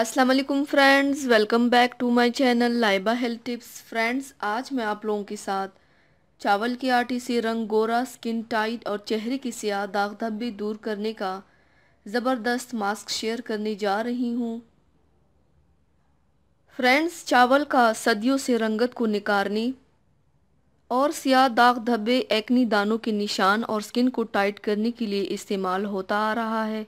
अस्सलाम वालेकुम friends, welcome back to my channel Laiba health tips. Friends, आज मैं आप लोगों के साथ चावल के आटे से रंग गोरा, स्किन टाइट और चेहरे की स्याह दाग धब्बे दूर करने का ज़बरदस्त मास्क शेयर करने जा रही हूँ। फ्रेंड्स, चावल का सदियों से रंगत को निखारने और स्याह दाग धब्बे, एक्नी, दानों के निशान और स्किन को टाइट करने के लिए इस्तेमाल होता आ रहा है।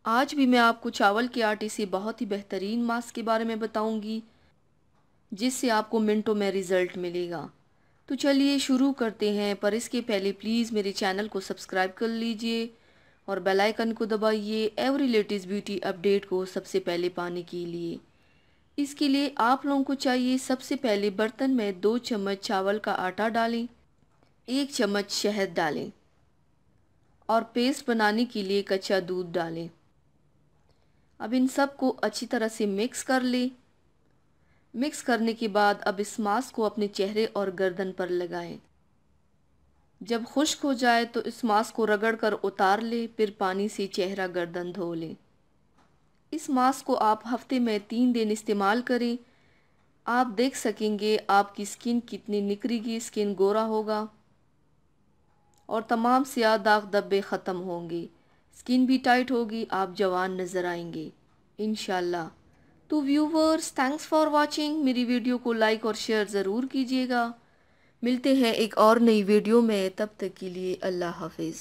आज भी मैं आपको चावल के आटे से बहुत ही बेहतरीन मास्क के बारे में बताऊंगी, जिससे आपको मिनटों में रिज़ल्ट मिलेगा। तो चलिए शुरू करते हैं, पर इसके पहले प्लीज़ मेरे चैनल को सब्सक्राइब कर लीजिए और बेल आइकन को दबाइए एवरी लेटेस्ट ब्यूटी अपडेट को सबसे पहले पाने के लिए। इसके लिए आप लोगों को चाहिए, सबसे पहले बर्तन में 2 चम्मच चावल का आटा डालें, 1 चम्मच शहद डालें और पेस्ट बनाने के लिए कच्चा दूध डालें। अब इन सब को अच्छी तरह से मिक्स कर लें। मिक्स करने के बाद अब इस मास्क को अपने चेहरे और गर्दन पर लगाएं। जब खुश्क हो जाए तो इस मास्क को रगड़ कर उतार लें, फिर पानी से चेहरा गर्दन धो लें। इस मास्क को आप हफ्ते में 3 दिन इस्तेमाल करें। आप देख सकेंगे आपकी स्किन कितनी निखरेगी, स्किन गोरा होगा और तमाम स्याह दाग धब्बे ख़त्म होंगे, स्किन भी टाइट होगी, आप जवान नज़र आएंगे इंशाल्लाह। तो व्यूवर्स, थैंक्स फॉर वाचिंग। मेरी वीडियो को लाइक और शेयर ज़रूर कीजिएगा। मिलते हैं एक और नई वीडियो में, तब तक के लिए अल्लाह हाफिज़।